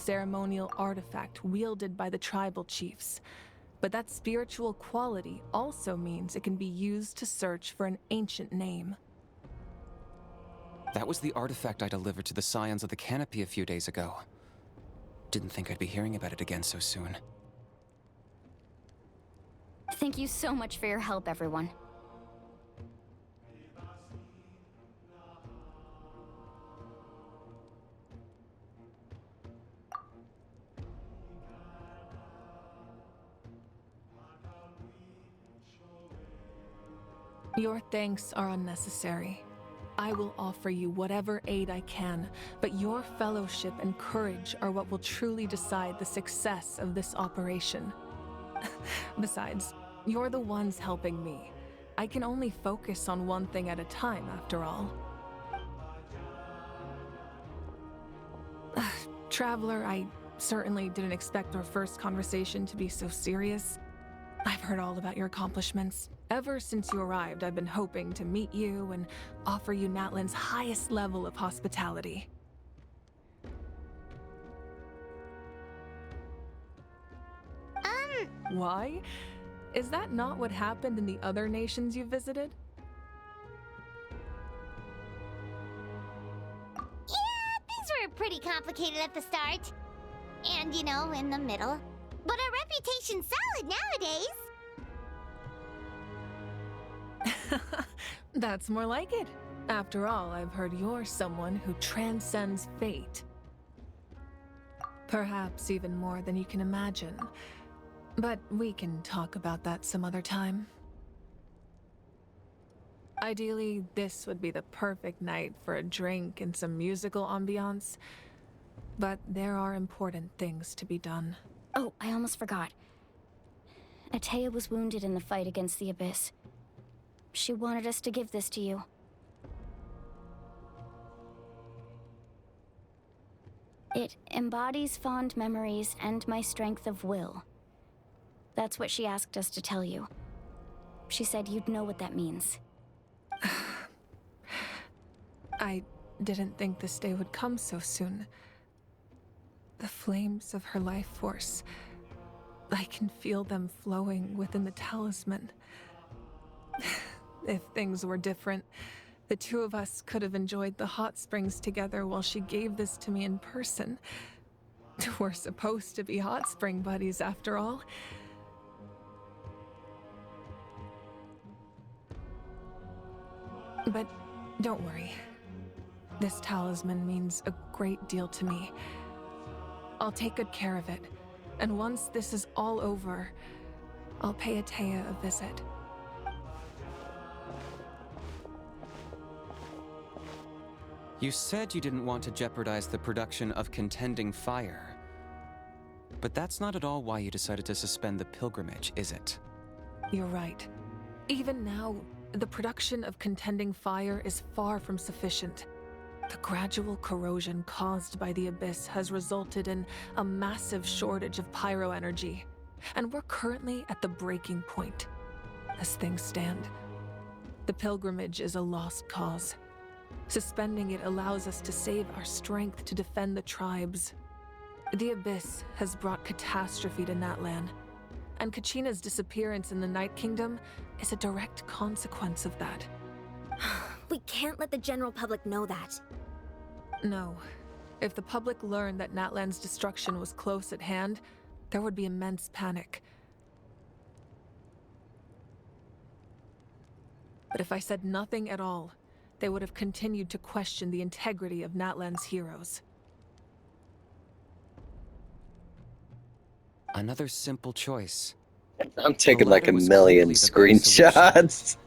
ceremonial artifact wielded by the tribal chiefs. But that spiritual quality also means it can be used to search for an ancient name. That was the artifact I delivered to the Scions of the Canopy a few days ago. Didn't think I'd be hearing about it again so soon. Thank you so much for your help, everyone. Your thanks are unnecessary. I will offer you whatever aid I can, but your fellowship and courage are what will truly decide the success of this operation. Besides, you're the ones helping me. I can only focus on one thing at a time, after all. Traveler, I certainly didn't expect our first conversation to be so serious. I've heard all about your accomplishments. Ever since you arrived, I've been hoping to meet you and offer you Natlan's highest level of hospitality. Why? Is that not what happened in the other nations you visited? Yeah, things were pretty complicated at the start. And, you know, in the middle. But our reputation's solid nowadays. That's more like it. After all, I've heard you're someone who transcends fate. Perhaps even more than you can imagine. But we can talk about that some other time. Ideally, this would be the perfect night for a drink and some musical ambiance. But there are important things to be done. Oh, I almost forgot. Atea was wounded in the fight against the Abyss. She wanted us to give this to you. It embodies fond memories and my strength of will. That's what she asked us to tell you. She said you'd know what that means. I didn't think this day would come so soon. The flames of her life force. I can feel them flowing within the talisman. If things were different, the two of us could have enjoyed the hot springs together while she gave this to me in person. We're supposed to be hot spring buddies after all. But don't worry. This talisman means a great deal to me. I'll take good care of it, and once this is all over, I'll pay Atea a visit. You said you didn't want to jeopardize the production of Contending Fire. But that's not at all why you decided to suspend the pilgrimage, is it? You're right. Even now, the production of Contending Fire is far from sufficient. The gradual corrosion caused by the Abyss has resulted in a massive shortage of pyro energy, and we're currently at the breaking point. As things stand, the pilgrimage is a lost cause. Suspending it allows us to save our strength to defend the tribes. The Abyss has brought catastrophe to Natlan, and Kachina's disappearance in the Night Kingdom is a direct consequence of that. We can't let the general public know that. No. If the public learned that Natlan's destruction was close at hand, there would be immense panic. But if I said nothing at all, they would have continued to question the integrity of Natlan's heroes. Another simple choice. I'm taking The like a latter was million clearly the better solution. screenshots.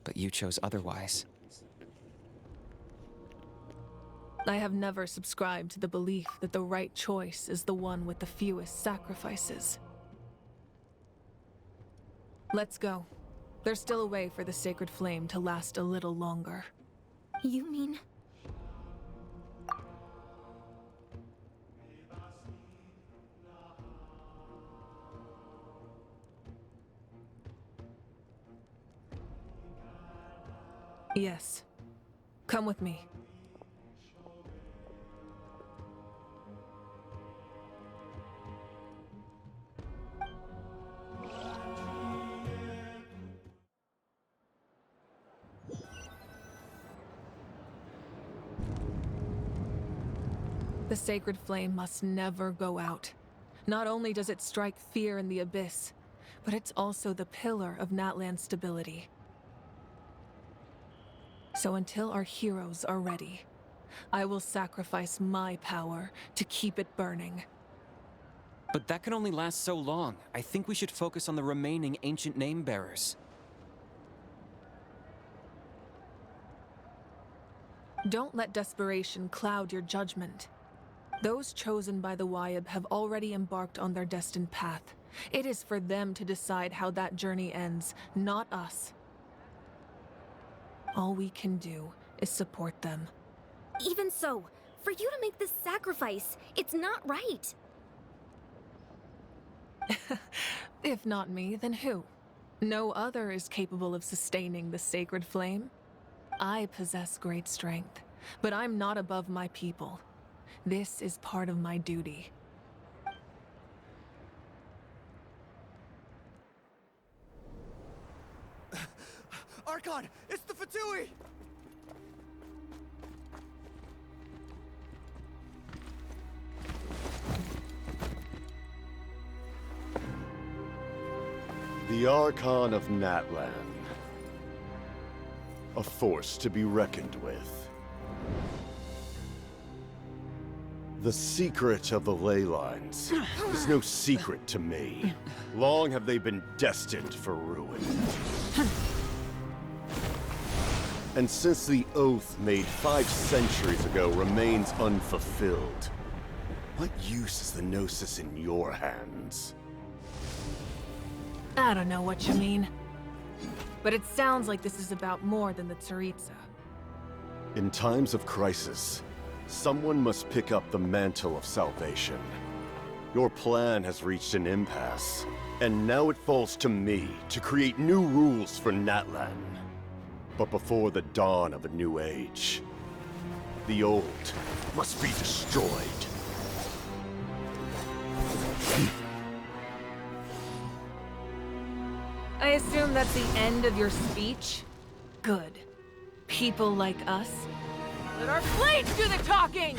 But you chose otherwise. I have never subscribed to the belief that the right choice is the one with the fewest sacrifices. Let's go. There's still a way for the sacred flame to last a little longer. You mean... Yes. Come with me. The sacred flame must never go out. Not only does it strike fear in the abyss, but it's also the pillar of Natlan's stability. So until our heroes are ready, I will sacrifice my power to keep it burning. But that can only last so long. I think we should focus on the remaining ancient name-bearers. Don't let desperation cloud your judgment. Those chosen by the Wyeb have already embarked on their destined path. It is for them to decide how that journey ends, not us. All we can do is support them. Even so, for you to make this sacrifice, it's not right. If not me, then who? No other is capable of sustaining the sacred flame. I possess great strength, but I'm not above my people. This is part of my duty. Archon, it's the Fatui! The Archon of Natlan. A force to be reckoned with. The secret of the ley lines is no secret to me. Long have they been destined for ruin. And since the oath made 5 centuries ago remains unfulfilled, what use is the Gnosis in your hands? I don't know what you mean. But it sounds like this is about more than the Tsaritsa. In times of crisis, someone must pick up the mantle of salvation. Your plan has reached an impasse, and now it falls to me to create new rules for Natlan. But before the dawn of a new age, the old must be destroyed. I assume that's the end of your speech? Good. People like us? Let our blades do the talking!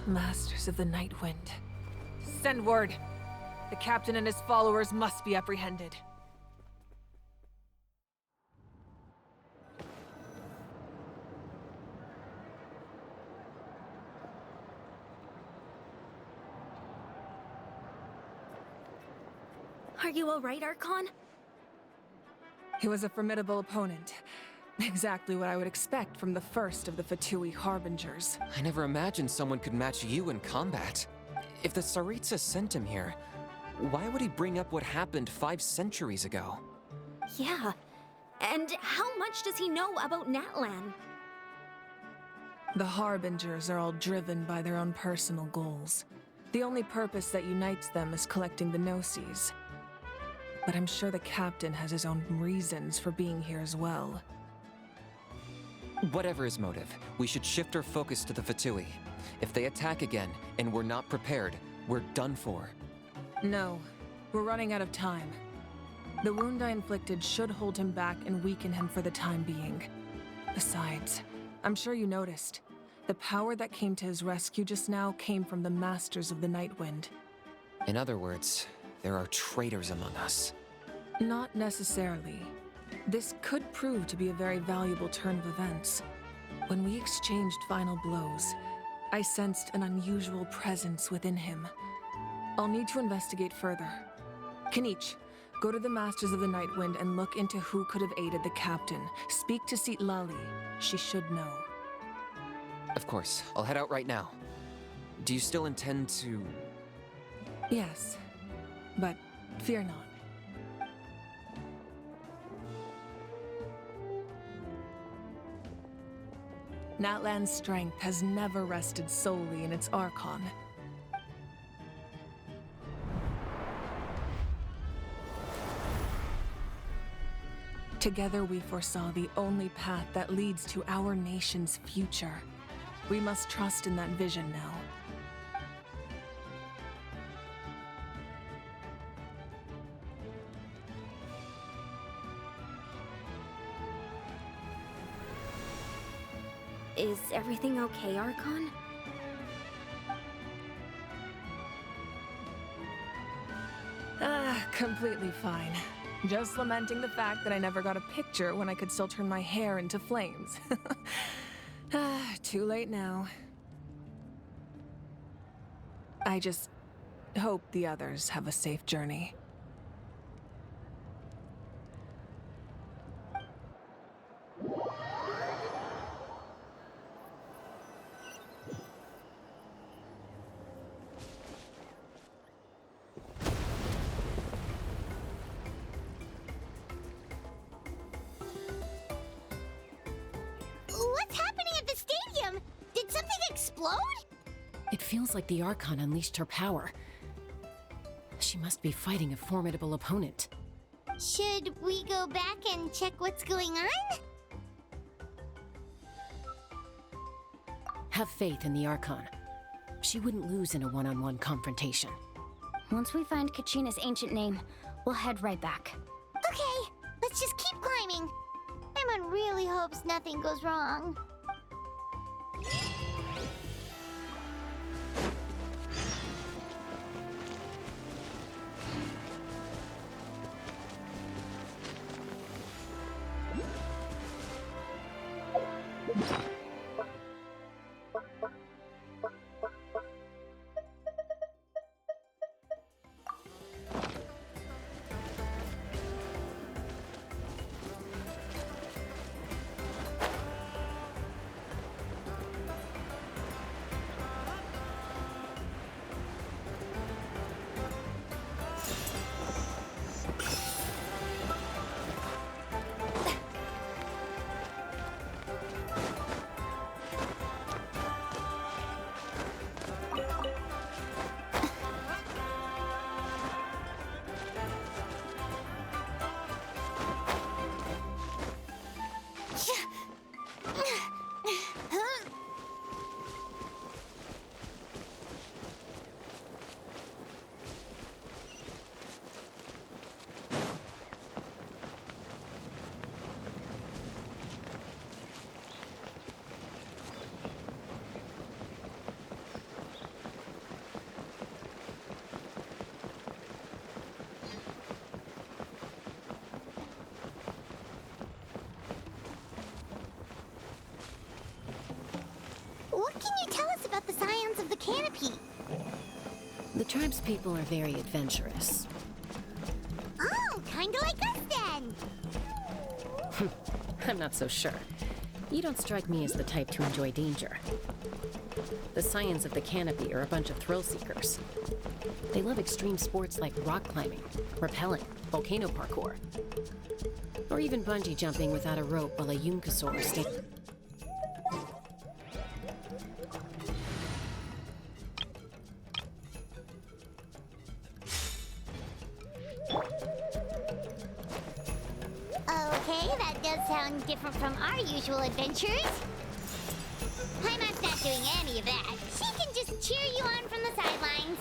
Masters of the Night Wind. Send word. The captain and his followers must be apprehended. Are you alright, Archon? He was a formidable opponent. Exactly what I would expect from the first of the Fatui Harbingers. I never imagined someone could match you in combat. If the Tsaritsa sent him here, why would he bring up what happened 5 centuries ago? Yeah. And how much does he know about Natlan? The Harbingers are all driven by their own personal goals. The only purpose that unites them is collecting the Gnosis. But I'm sure the captain has his own reasons for being here as well. Whatever his motive, we should shift our focus to the Fatui. If they attack again, and we're not prepared, we're done for. No, we're running out of time. The wound I inflicted should hold him back and weaken him for the time being. Besides, I'm sure you noticed, the power that came to his rescue just now came from the Masters of the Nightwind. In other words, there are traitors among us. Not necessarily. This could prove to be a very valuable turn of events. When we exchanged final blows, I sensed an unusual presence within him. I'll need to investigate further. Kenichi, go to the Masters of the Nightwind and look into who could have aided the captain. Speak to Lali. She should know. Of course, I'll head out right now. Do you still intend to... Yes, but fear not. Natlan's strength has never rested solely in its Archon. Together we foresaw the only path that leads to our nation's future. We must trust in that vision now. Is everything okay, Archon? Completely fine. Just lamenting the fact that I never got a picture when I could still turn my hair into flames. Too late now. I just hope the others have a safe journey. What's happening at the stadium? Did something explode? It feels like the Archon unleashed her power. She must be fighting a formidable opponent. Should we go back and check what's going on? Have faith in the Archon. She wouldn't lose in a one-on-one confrontation. Once we find Kachina's ancient name, we'll head right back. Okay, let's just keep climbing. Paimon really hopes nothing goes wrong. What can you tell us about the scions of the canopy? The tribe's people are very adventurous. I'm not so sure. You don't strike me as the type to enjoy danger. The Scions of the Canopy are a bunch of thrill seekers. They love extreme sports like rock climbing, rappelling, volcano parkour, or even bungee jumping without a rope while a Yunkasaur stands. Okay, that does sound different from our usual adventures. Paimon's not doing any of that. She can just cheer you on from the sidelines.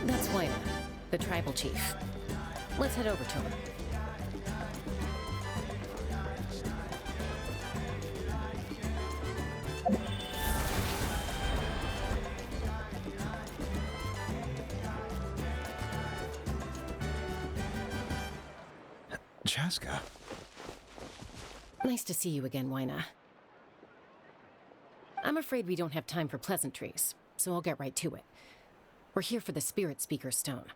That's Wayne, the tribal chief. Let's head over to him. Chaska. Nice to see you again, Wyna. I'm afraid we don't have time for pleasantries, so I'll get right to it. We're here for the Spirit Speaker Stone.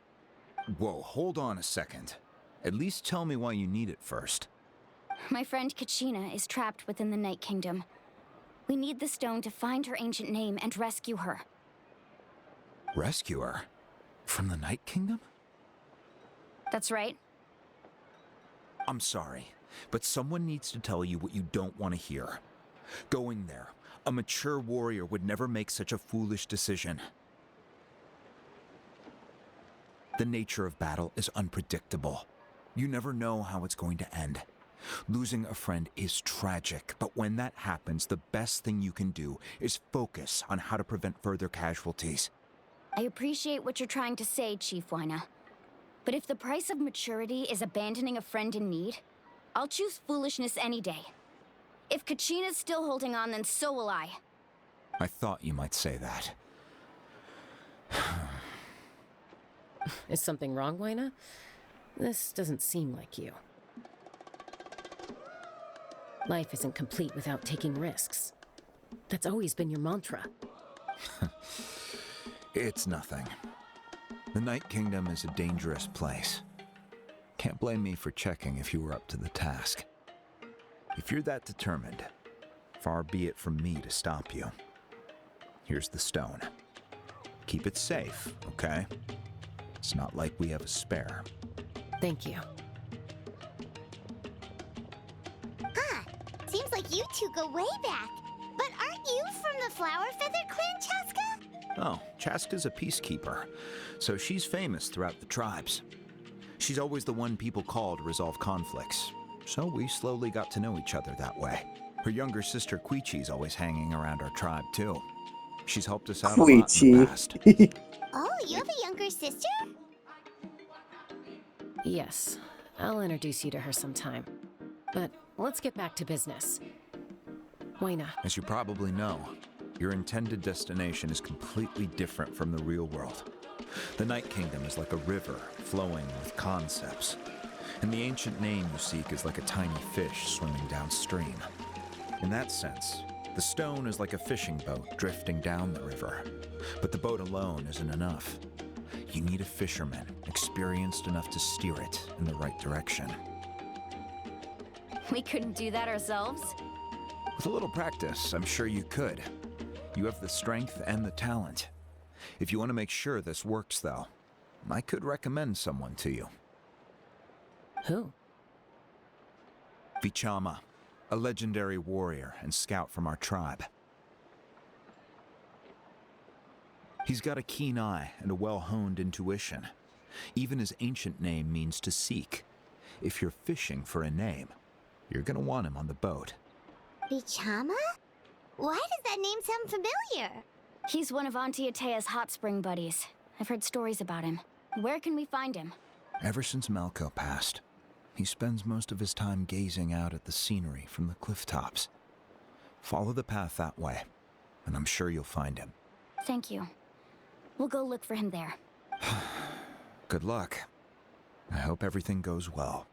Whoa, hold on a second. At least tell me why you need it first. My friend Kachina is trapped within the Night Kingdom. We need the stone to find her ancient name and rescue her. Rescue her? From the Night Kingdom? That's right. I'm sorry, but someone needs to tell you what you don't want to hear. Going there, a mature warrior would never make such a foolish decision. The nature of battle is unpredictable. You never know how it's going to end. Losing a friend is tragic, but when that happens, the best thing you can do is focus on how to prevent further casualties. I appreciate what you're trying to say, Chief Wyna. But if the price of maturity is abandoning a friend in need, I'll choose foolishness any day. If Kachina's still holding on, then so will I. I thought you might say that. Is something wrong, Wyna? This doesn't seem like you. Life isn't complete without taking risks. That's always been your mantra. It's nothing. The Night Kingdom is a dangerous place. Can't blame me for checking if you were up to the task. If you're that determined, far be it from me to stop you. Here's the stone. Keep it safe, okay? It's not like we have a spare. Thank you. Huh. Seems like you two go way back. But aren't you from the Flower Feather Clan, Chaska? Oh, Chaska's a peacekeeper, so she's famous throughout the tribes. She's always the one people call to resolve conflicts, so we slowly got to know each other that way. Her younger sister Quichi's always hanging around our tribe, too. She's helped us out a lot in the Queechy. past. Oh, you have a younger sister? Yes, I'll introduce you to her sometime. But let's get back to business. Waina, As you probably know, your intended destination is completely different from the real world. The Night Kingdom is like a river flowing with concepts, and the ancient name you seek is like a tiny fish swimming downstream. In that sense, the stone is like a fishing boat drifting down the river, but the boat alone isn't enough. You need a fisherman experienced enough to steer it in the right direction. We couldn't do that ourselves? With a little practice, I'm sure you could. You have the strength and the talent. If you want to make sure this works, though, I could recommend someone to you. who? Vichama, a legendary warrior and scout from our tribe. He's got a keen eye and a well-honed intuition. Even his ancient name means to seek. If you're fishing for a name, you're gonna want him on the boat. Bichama? Why does that name sound familiar? He's one of Auntie Atea's hot spring buddies. I've heard stories about him. Where can we find him? Ever since Malco passed, he spends most of his time gazing out at the scenery from the cliff tops. Follow the path that way, and I'm sure you'll find him. Thank you. We'll go look for him there. Good luck. I hope everything goes well.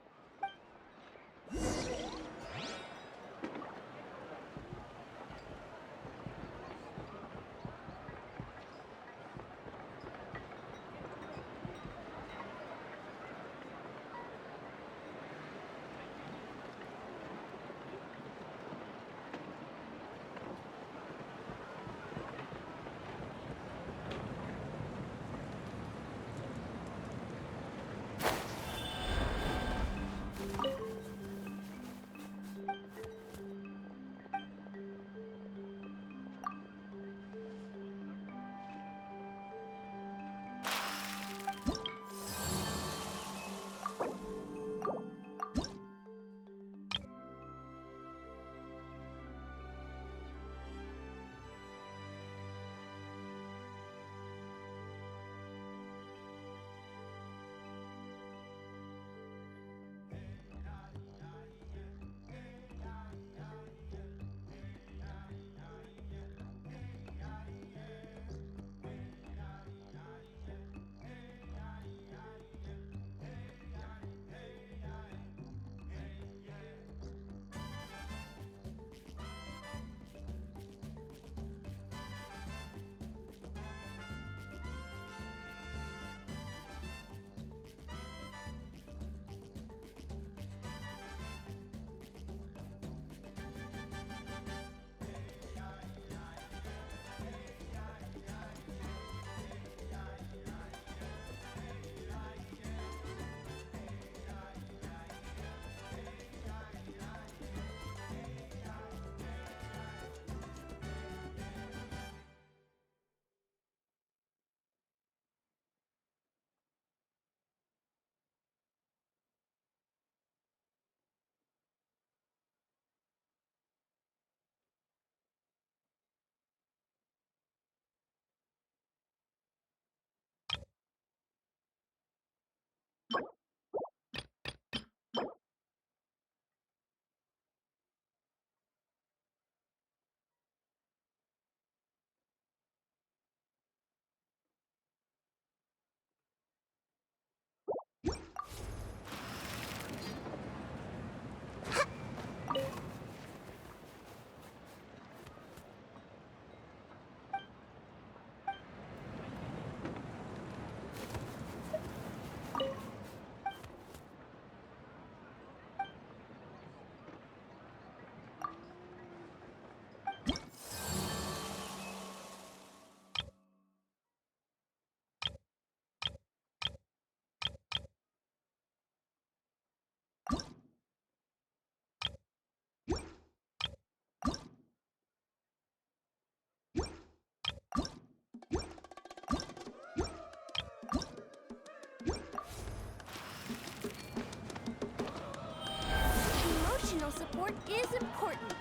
Emotional support is important.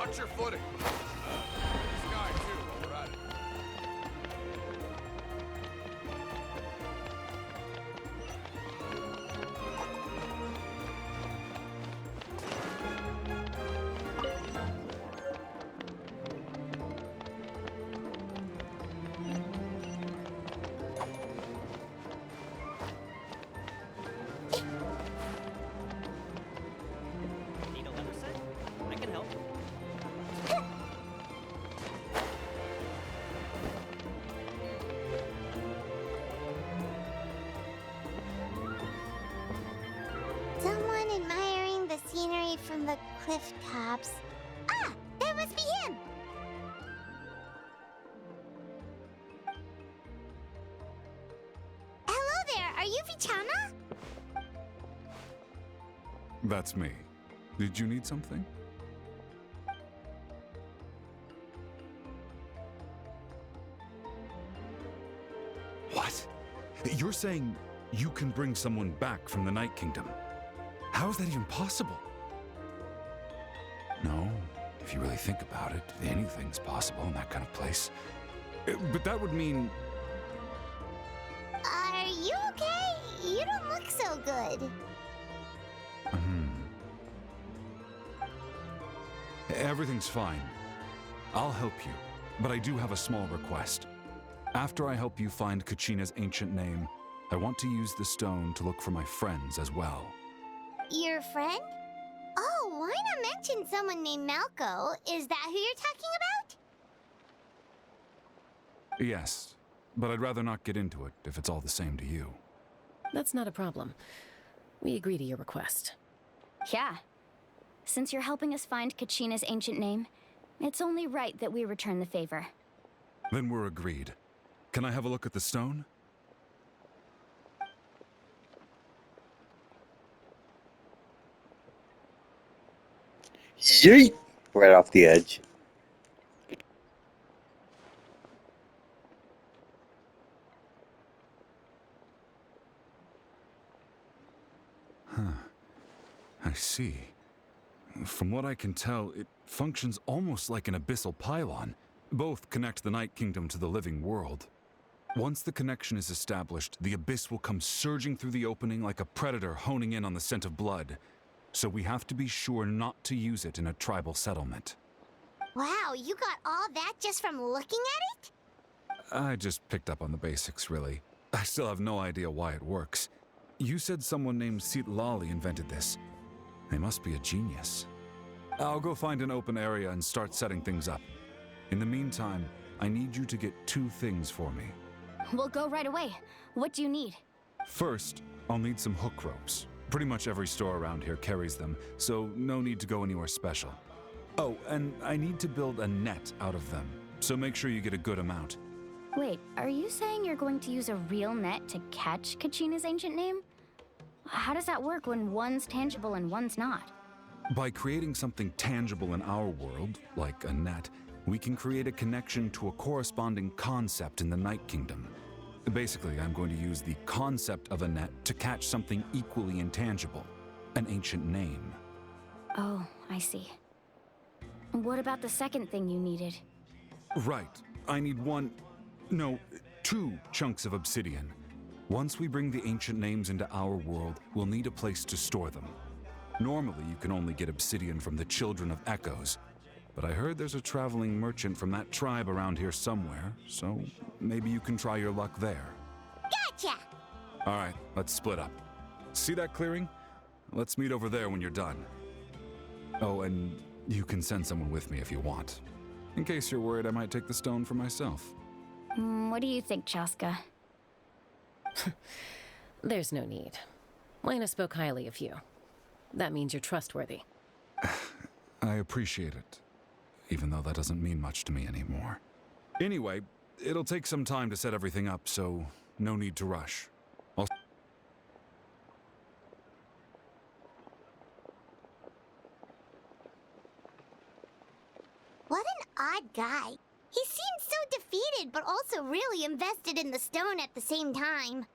Watch your footing. This guy, too, while we're at it. Need a leather set? I can help. Someone admiring the scenery from the cliff tops. Ah, that must be him! Hello there, are you Vichana? That's me. Did you need something? What? You're saying you can bring someone back from the Night Kingdom? How is that even possible? No, if you really think about it, anything's possible in that kind of place. But that would mean... Are you okay? You don't look so good. Everything's fine. I'll help you, but I do have a small request. After I help you find Kachina's ancient name, I want to use the stone to look for my friends as well. Your friend? Oh, why not mention someone named Malco? Is that who you're talking about? Yes, but I'd rather not get into it if it's all the same to you. That's not a problem. We agree to your request. Yeah. Since you're helping us find Kachina's ancient name, it's only right that we return the favor. Then we're agreed. Can I have a look at the stone? Yeet! Right off the edge. Huh. I see. From what I can tell, it functions almost like an abyssal pylon. Both connect the Night Kingdom to the living world. Once the connection is established, the abyss will come surging through the opening like a predator honing in on the scent of blood. So we have to be sure not to use it in a tribal settlement. Wow, you got all that just from looking at it? I just picked up on the basics, really. I still have no idea why it works. You said someone named Lali invented this. They must be a genius. I'll go find an open area and start setting things up. In the meantime, I need you to get 2 things for me. We'll go right away. What do you need? First, I'll need some hook ropes. Pretty much every store around here carries them, so no need to go anywhere special. Oh, and I need to build a net out of them, so make sure you get a good amount. Wait, are you saying you're going to use a real net to catch Kachina's ancient name? How does that work when one's tangible and one's not? By creating something tangible in our world, like a net, we can create a connection to a corresponding concept in the Night Kingdom. Basically, I'm going to use the concept of a net to catch something equally intangible, an ancient name. Oh, I see. What about the second thing you needed? Right. I need 2 chunks of obsidian. Once we bring the ancient names into our world, we'll need a place to store them. Normally, you can only get obsidian from the Children of Echoes, but I heard there's a traveling merchant from that tribe around here somewhere, so maybe you can try your luck there. Gotcha! All right, let's split up. See that clearing? Let's meet over there when you're done. Oh, and you can send someone with me if you want. In case you're worried I might take the stone for myself. What do you think, Chaska? There's no need. Lena spoke highly of you. That means you're trustworthy. I appreciate it, even though that doesn't mean much to me anymore. Anyway, it'll take some time to set everything up, so no need to rush. What an odd guy. He seemed so defeated, but also really invested in the stone at the same time.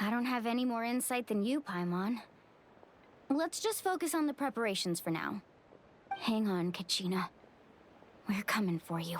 I don't have any more insight than you, Paimon. Let's just focus on the preparations for now. Hang on, Kachina. We're coming for you.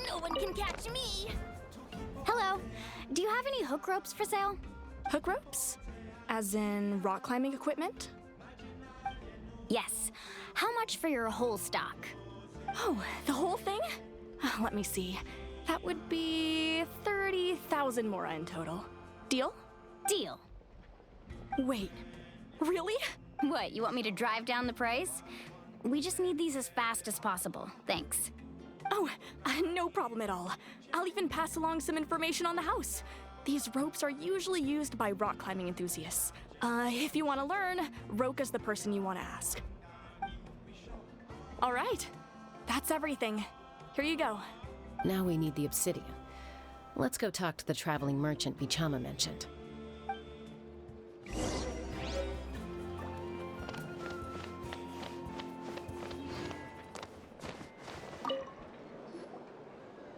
No one can catch me! Hello. Do you have any hook ropes for sale? Hook ropes? As in rock climbing equipment? Yes. How much for your whole stock? Oh, the whole thing? Let me see. That would be 30,000 mora in total. Deal? Deal. Wait, really? What, you want me to drive down the price? We just need these as fast as possible. Thanks. Oh, no problem at all. I'll even pass along some information on the house. These ropes are usually used by rock climbing enthusiasts. If you want to learn, Roka's the person you want to ask. All right, that's everything. Here you go. Now we need the obsidian. Let's go talk to the traveling merchant Bichama mentioned.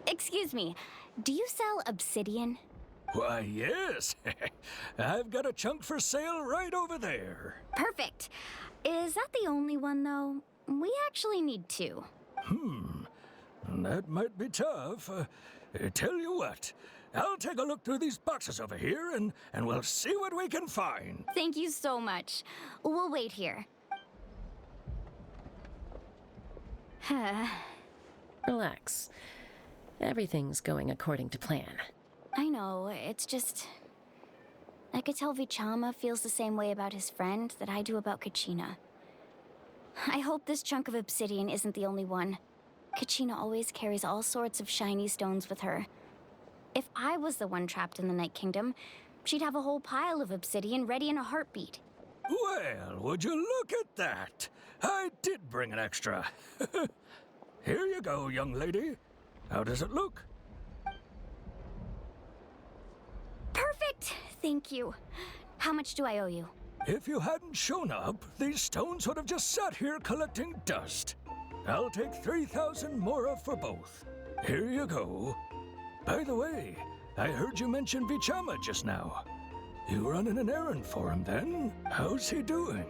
Excuse me, do you sell obsidian? Why, yes. I've got a chunk for sale right over there. Perfect. Is that the only one, though? We actually need two. That might be tough. Tell you what, I'll take a look through these boxes over here and we'll see what we can find. Thank you so much. We'll wait here. Relax. Everything's going according to plan. I know, it's just... I could tell Vichama feels the same way about his friend that I do about Kachina. I hope this chunk of obsidian isn't the only one. Kachina always carries all sorts of shiny stones with her. If I was the one trapped in the Night Kingdom, she'd have a whole pile of obsidian ready in a heartbeat. Well, would you look at that? I did bring an extra. Here you go, young lady. How does it look? Perfect! Thank you. How much do I owe you? If you hadn't shown up, these stones would have just sat here collecting dust. I'll take 3,000 mora for both. Here you go. By the way, I heard you mention Vichama just now. You running an errand for him then? How's he doing?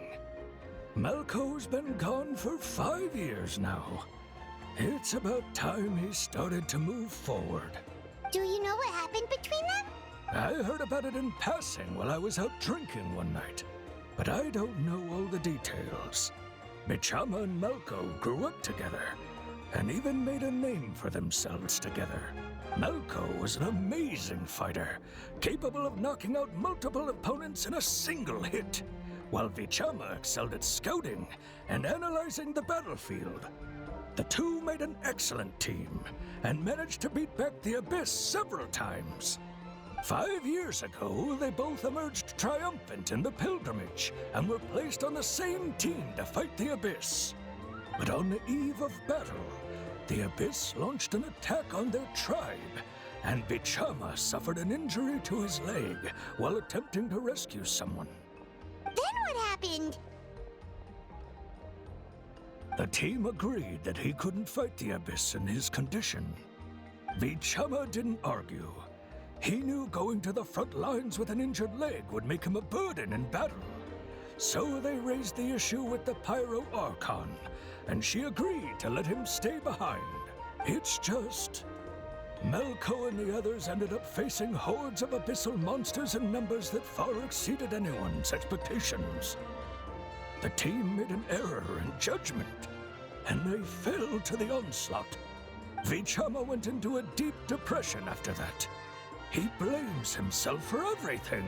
Malco's been gone for 5 years now. It's about time he started to move forward. Do you know what happened between them? I heard about it in passing while I was out drinking one night, but I don't know all the details. Vichama and Malco grew up together, and even made a name for themselves together. Malco was an amazing fighter, capable of knocking out multiple opponents in a single hit, while Vichama excelled at scouting and analyzing the battlefield. The two made an excellent team, and managed to beat back the Abyss several times. 5 years ago, they both emerged triumphant in the pilgrimage, and were placed on the same team to fight the Abyss. But on the eve of battle, the Abyss launched an attack on their tribe, and Vichama suffered an injury to his leg while attempting to rescue someone. Then what happened? The team agreed that he couldn't fight the Abyss in his condition. Vichama didn't argue. He knew going to the front lines with an injured leg would make him a burden in battle. So they raised the issue with the Pyro Archon, and she agreed to let him stay behind. It's just... Malco and the others ended up facing hordes of abyssal monsters in numbers that far exceeded anyone's expectations. The team made an error in judgment, and they fell to the onslaught. Vichama went into a deep depression after that. He blames himself for everything.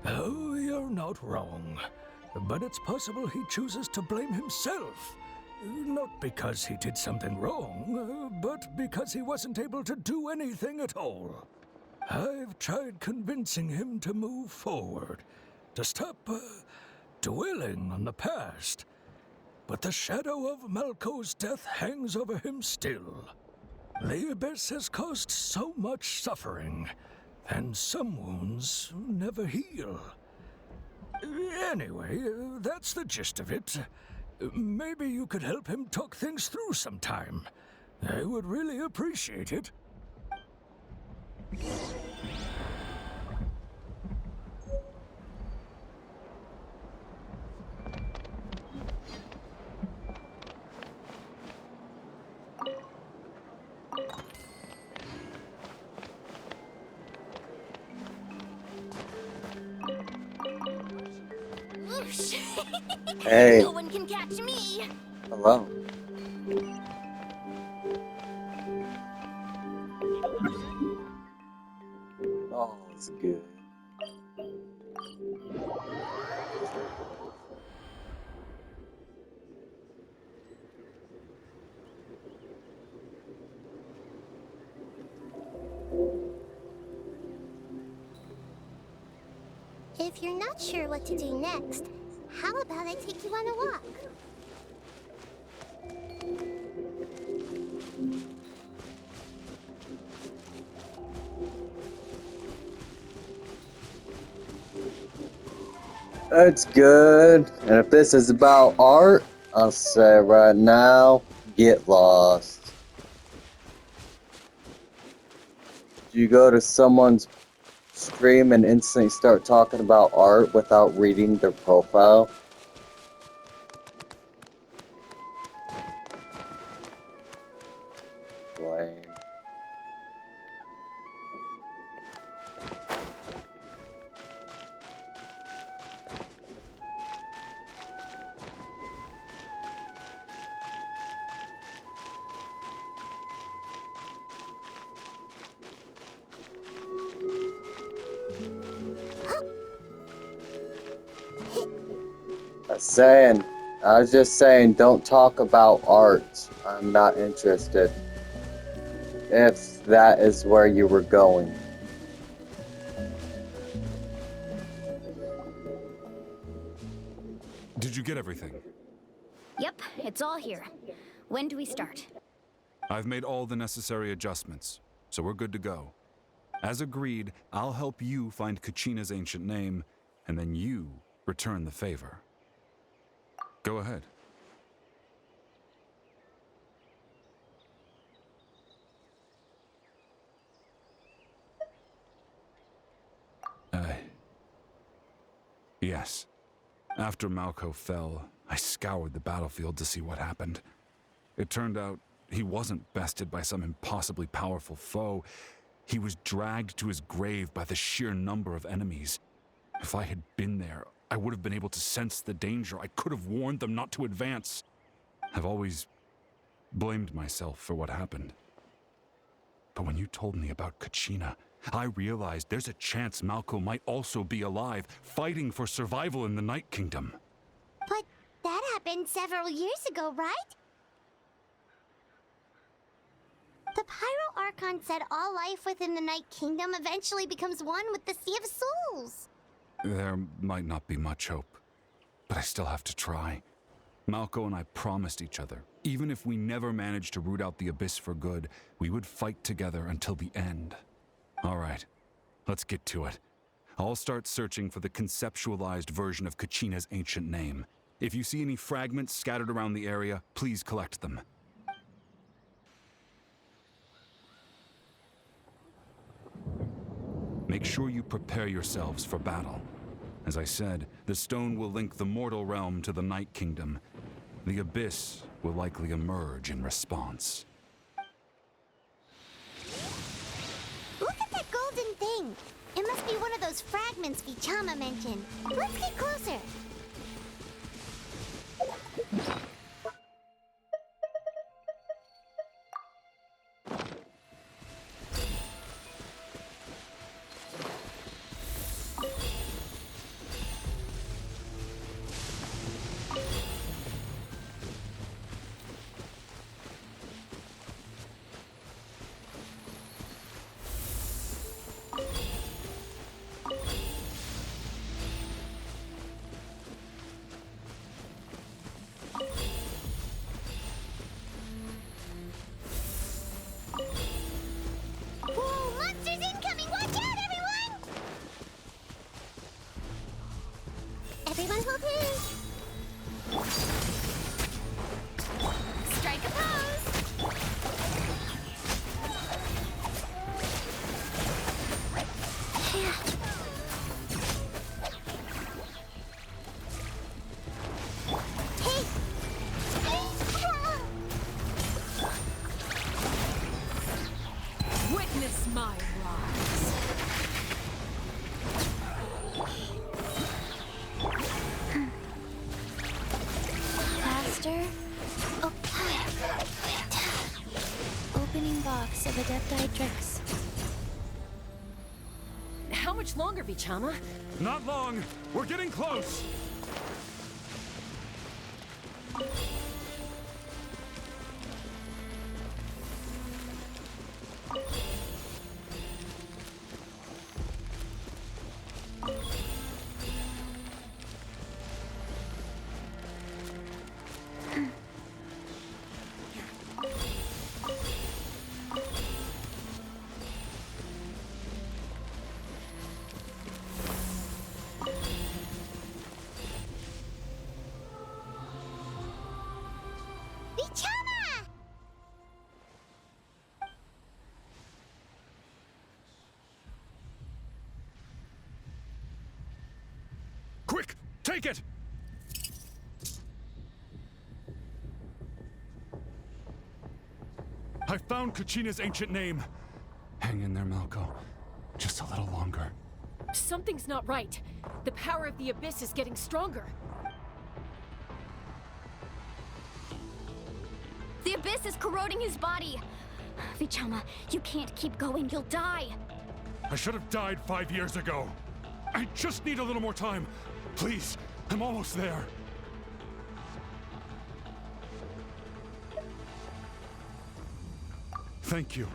Oh, you're not wrong. But it's possible he chooses to blame himself. Not because he did something wrong, but because he wasn't able to do anything at all. I've tried convincing him to move forward, to stop dwelling on the past. But the shadow of Malco's death hangs over him still. The Abyss has caused so much suffering, and some wounds never heal. Anyway, that's the gist of it. Maybe you could help him talk things through sometime. I would really appreciate it. Whoosh! Hey. No one can catch me! Hello. Oh, it's good. If you're not sure what to do next, how about I take you on a walk? That's good. And if this is about art, I'll say right now, get lost. Do you go to someone's stream and instantly start talking about art without reading their profile? Lame. I was just saying, don't talk about art. I'm not interested. If that is where you were going. Did you get everything? Yep, it's all here. When do we start? I've made all the necessary adjustments, so we're good to go. As agreed, I'll help you find Kachina's ancient name, and then you return the favor. Go ahead. Yes. After Malco fell, I scoured the battlefield to see what happened. It turned out he wasn't bested by some impossibly powerful foe. He was dragged to his grave by the sheer number of enemies. If I had been there, I would have been able to sense the danger. I could have warned them not to advance. I've always blamed myself for what happened. But when you told me about Kachina, I realized there's a chance Malco might also be alive, fighting for survival in the Night Kingdom. But that happened several years ago, right? The Pyro Archon said all life within the Night Kingdom eventually becomes one with the Sea of Souls. There might not be much hope, but I still have to try. Malco and I promised each other, even if we never managed to root out the Abyss for good, we would fight together until the end. All right, let's get to it. I'll start searching for the conceptualized version of Kachina's ancient name. If you see any fragments scattered around the area, please collect them. Make sure you prepare yourselves for battle. As I said, the stone will link the mortal realm to the Night Kingdom. The Abyss will likely emerge in response. Look at that golden thing. It must be one of those fragments Vichama mentioned. Let's get closer. Whoa, monsters incoming! Watch out, everyone! Everyone hold in. Strike a pose. Hey! Witness my rise. Faster. Oh. Opening box of Adepti Drix. How much longer, Vichama? Not long! We're getting close! Vichama! Quick! Take it! I found Kachina's ancient name. Hang in there, Malco. Just a little longer. Something's not right. The power of the Abyss is getting stronger. The Abyss is corroding his body. Vichama, you can't keep going. You'll die. I should have died 5 years ago. I just need a little more time. Please, I'm almost there. Thank you.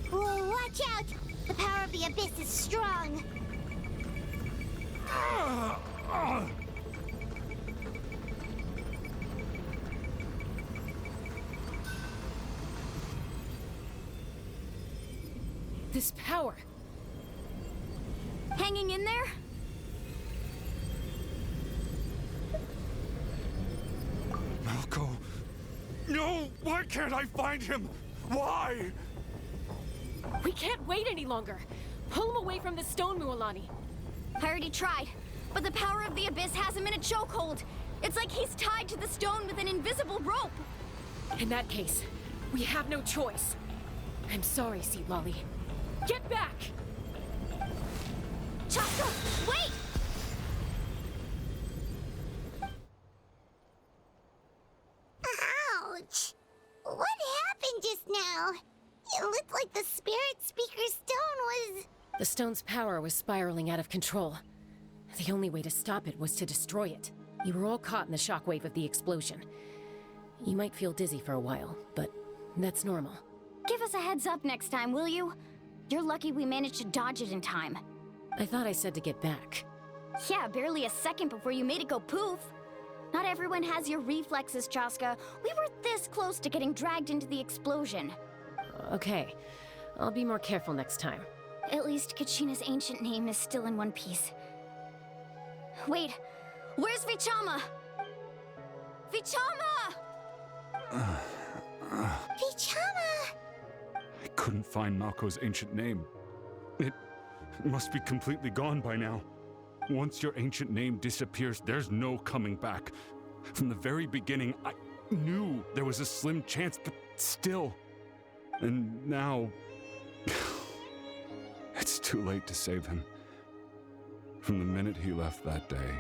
Whoa, watch out! The power of the Abyss is strong. This power. Hanging in there? Malco. No! Why can't I find him? Why? We can't wait any longer. Pull him away from the stone, Mualani. I already tried, but the power of the Abyss has him in a chokehold. It's like he's tied to the stone with an invisible rope. In that case, we have no choice. I'm sorry, Seat Lolly. Get back! Chaska, wait! Ouch! What happened just now? It looked like the Spirit Speaker's stone was... The stone's power was spiraling out of control. The only way to stop it was to destroy it. You were all caught in the shockwave of the explosion. You might feel dizzy for a while, but that's normal. Give us a heads up next time, will you? You're lucky we managed to dodge it in time. I thought I said to get back. Yeah, barely a second before you made it go poof. Not everyone has your reflexes, Chaska. We were this close to getting dragged into the explosion. Okay, I'll be more careful next time. At least Kachina's ancient name is still in one piece. Wait, where's Vichama? Vichama! Vichama! I couldn't find Malco's ancient name. It must be completely gone by now. Once your ancient name disappears, there's no coming back. From the very beginning, I knew there was a slim chance, but still. And now... it's too late to save him. From the minute he left that day,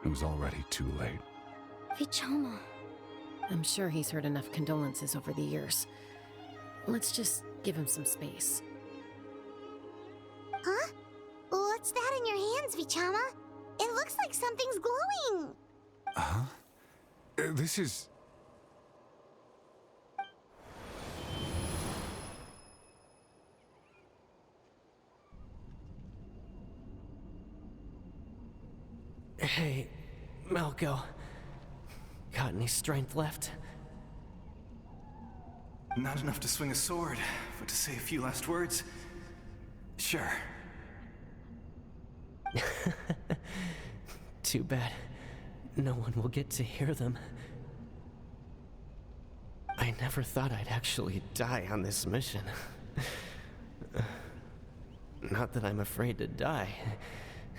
it was already too late. Vichama. I'm sure he's heard enough condolences over the years. Let's just give him some space. Huh? What's that in your hands, Vichama? It looks like something's glowing. Huh? This is... Hey, Malco. Got any strength left? Not enough to swing a sword, but to say a few last words? Sure. Too bad. No one will get to hear them. I never thought I'd actually die on this mission. Not that I'm afraid to die.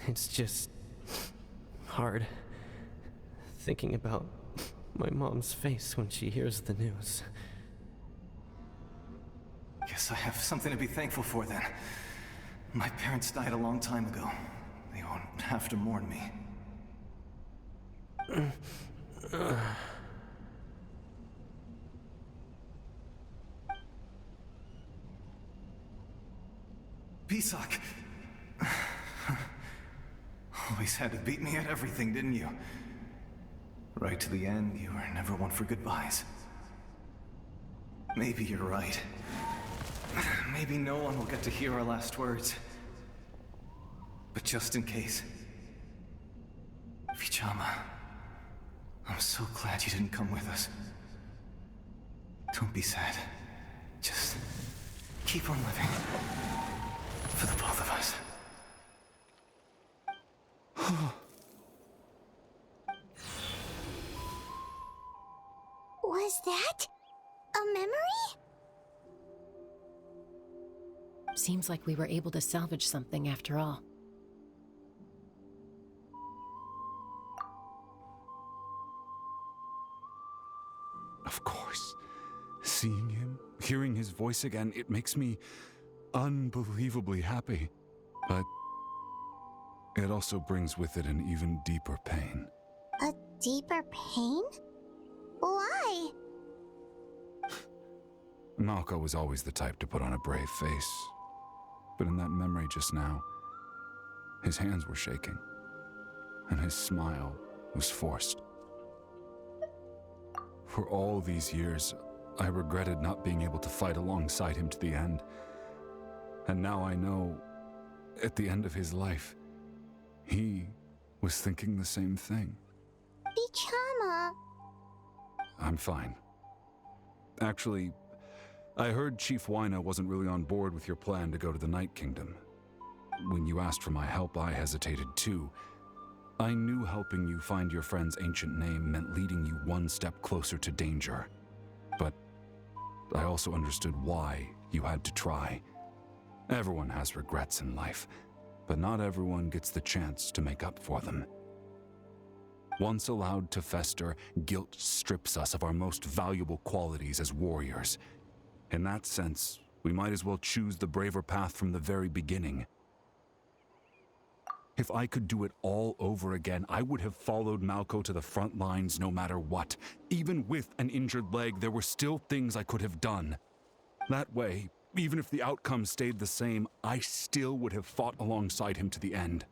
It's just... hard. Thinking about my mom's face when she hears the news. Guess I have something to be thankful for then. My parents died a long time ago. They won't have to mourn me. Pisak! Always had to beat me at everything, didn't you? Right to the end, you were never one for goodbyes. Maybe you're right. Maybe no one will get to hear our last words. But just in case... Vichama, I'm so glad you didn't come with us. Don't be sad. Just keep on living. For the both of us. Was that a memory? Seems like we were able to salvage something after all. Of course. Seeing him, hearing his voice again, it makes me unbelievably happy. But it also brings with it an even deeper pain. A deeper pain? Why? Malco was always the type to put on a brave face. But in that memory just now, his hands were shaking. and his smile was forced. For all these years, I regretted not being able to fight alongside him to the end. And now I know, at the end of his life, he was thinking the same thing. Bichama. I'm fine. Actually, I heard Chief Wyna wasn't really on board with your plan to go to the Night Kingdom. When you asked for my help, I hesitated too. I knew helping you find your friend's ancient name meant leading you one step closer to danger. But I also understood why you had to try. Everyone has regrets in life, but not everyone gets the chance to make up for them. Once allowed to fester, guilt strips us of our most valuable qualities as warriors. In that sense, we might as well choose the braver path from the very beginning. If I could do it all over again, I would have followed Malco to the front lines no matter what. Even with an injured leg, there were still things I could have done. That way, even if the outcome stayed the same, I still would have fought alongside him to the end.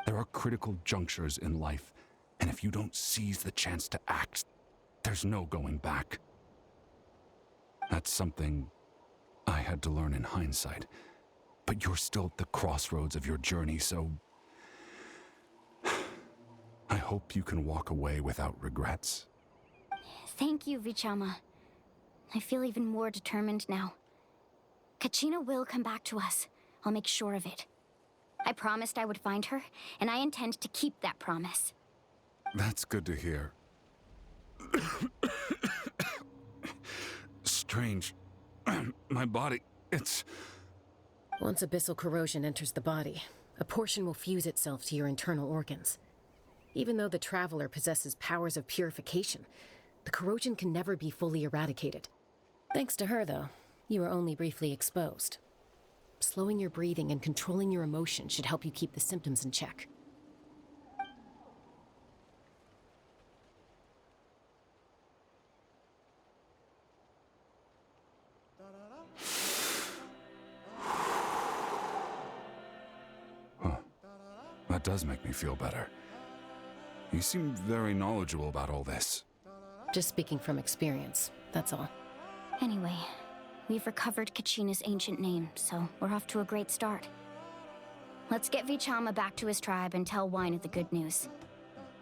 There are critical junctures in life, and if you don't seize the chance to act, there's no going back. That's something I had to learn in hindsight, but you're still at the crossroads of your journey, so I hope you can walk away without regrets. Thank you, Vichama. I feel even more determined now. Kachina will come back to us. I'll make sure of it. I promised I would find her, and I intend to keep that promise. That's good to hear. Strange. My body, it's... Once abyssal corrosion enters the body, a portion will fuse itself to your internal organs. Even though the Traveler possesses powers of purification, the corrosion can never be fully eradicated. Thanks to her, though, you are only briefly exposed. Slowing your breathing and controlling your emotions should help you keep the symptoms in check. Huh. That does make me feel better. You seem very knowledgeable about all this. Just speaking from experience, that's all. Anyway, we've recovered Kachina's ancient name, so we're off to a great start. Let's get Vichama back to his tribe and tell Wyna the good news.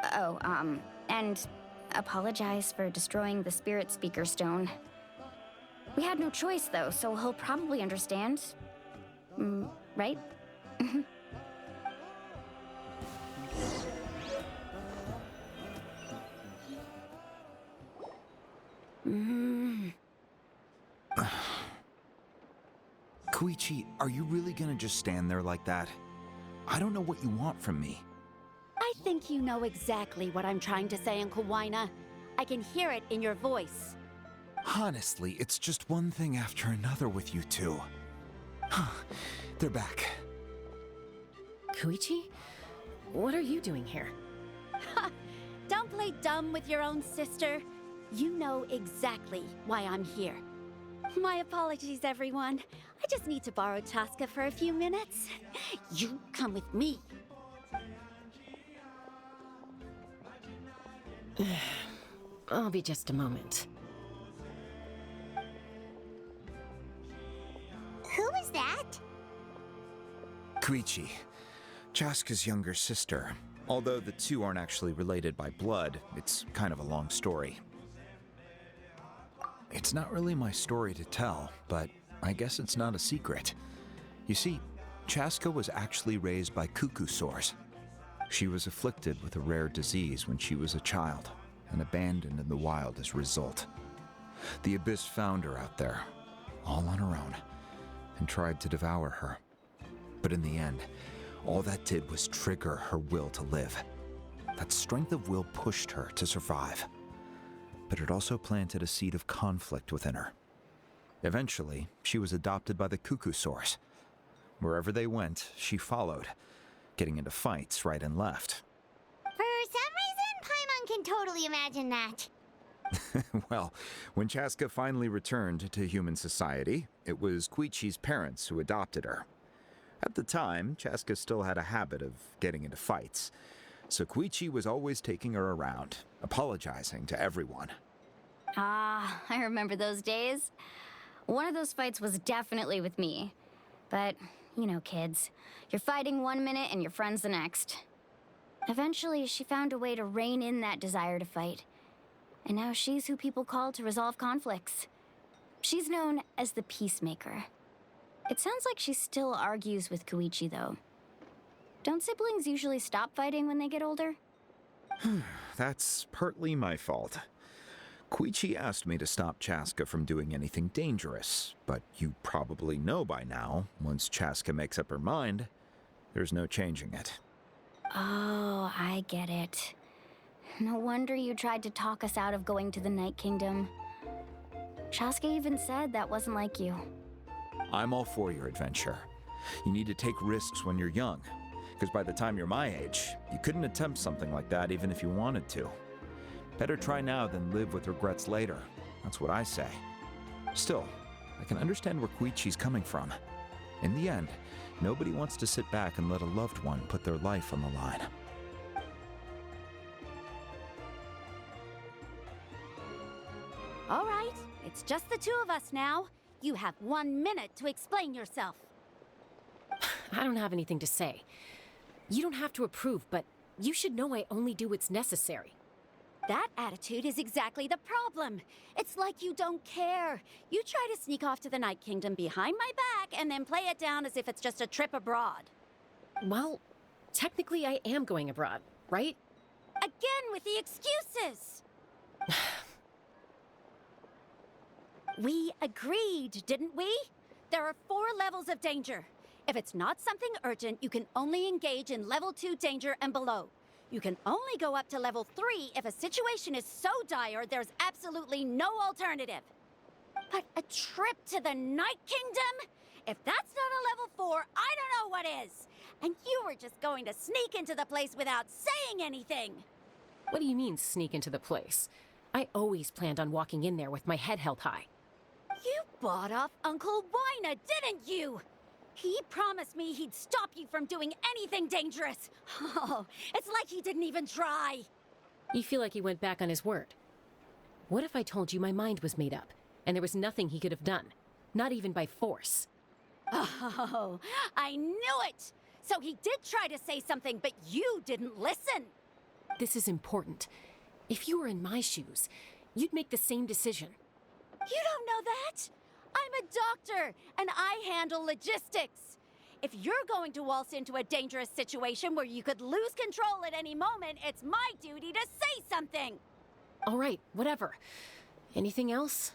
And apologize for destroying the Spirit Speaker Stone. We had no choice, though, so he'll probably understand. Right? Koichi, are you really gonna just stand there like that? I don't know what you want from me. I think you know exactly what I'm trying to say, Uncle Wyna. I can hear it in your voice. Honestly, it's just one thing after another with you two. They're back. Koichi? What are you doing here? Don't play dumb with your own sister. You know exactly why I'm here. My apologies, everyone. I just need to borrow Chaska for a few minutes. You come with me. I'll be just a moment. Who is that? Koichi, Chaska's younger sister. Although the two aren't actually related by blood, it's kind of a long story. It's not really my story to tell, but I guess it's not a secret. You see, Chaska was actually raised by cuckoo sores. She was afflicted with a rare disease when she was a child, and abandoned in the wild as a result. The Abyss found her out there, all on her own, and tried to devour her. But in the end, all that did was trigger her will to live. That strength of will pushed her to survive. But it also planted a seed of conflict within her. Eventually, she was adopted by the cuckoo source. Wherever they went, she followed, getting into fights right and left. For some reason, Paimon can totally imagine that. Well, when Chaska finally returned to human society, it was Koichi's parents who adopted her. At the time, Chaska still had a habit of getting into fights, So Koichi was always taking her around, apologizing to everyone. Ah, I remember those days. One of those fights was definitely with me. But, you know, kids. You're fighting one minute and your friend's the next. Eventually, she found a way to rein in that desire to fight. And now she's who people call to resolve conflicts. She's known as the Peacemaker. It sounds like she still argues with Koichi, though. Don't siblings usually stop fighting when they get older? That's partly my fault. Koichi asked me to stop Chaska from doing anything dangerous, but you probably know by now, once Chaska makes up her mind, there's no changing it. Oh, I get it. No wonder you tried to talk us out of going to the Night Kingdom. Chaska even said that wasn't like you. I'm all for your adventure. You need to take risks when you're young, because by the time you're my age, you couldn't attempt something like that even if you wanted to. Better try now than live with regrets later. That's what I say. Still, I can understand where Koichi's coming from. In the end, nobody wants to sit back and let a loved one put their life on the line. All right, it's just the two of us now. You have 1 minute to explain yourself. I don't have anything to say. You don't have to approve, but you should know I only do what's necessary. That attitude is exactly the problem. It's like you don't care. You try to sneak off to the Night Kingdom behind my back and then play it down as if it's just a trip abroad. Well, technically I am going abroad, right? Again with the excuses! We agreed, didn't we? There are 4 levels of danger. If it's not something urgent, you can only engage in level 2 danger and below. You can only go up to level 3 if a situation is so dire there's absolutely no alternative. But a trip to the Night Kingdom? If that's not a level 4, I don't know what is. And you were just going to sneak into the place without saying anything. What do you mean, sneak into the place? I always planned on walking in there with my head held high. You bought off Uncle Wina, didn't you? He promised me he'd stop you from doing anything dangerous. Oh, it's like he didn't even try. You feel like he went back on his word. What if I told you my mind was made up, and there was nothing he could have done? Not even by force. Oh, I knew it! So he did try to say something, but you didn't listen. This is important. If you were in my shoes, you'd make the same decision. You don't know that? I'm a doctor, and I handle logistics. If you're going to waltz into a dangerous situation where you could lose control at any moment, it's my duty to say something. All right, whatever. Anything else?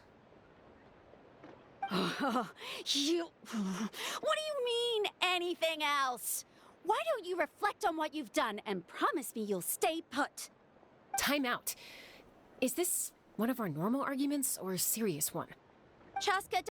What do you mean, anything else? Why don't you reflect on what you've done and promise me you'll stay put? Time out. Is this one of our normal arguments or a serious one? Chaska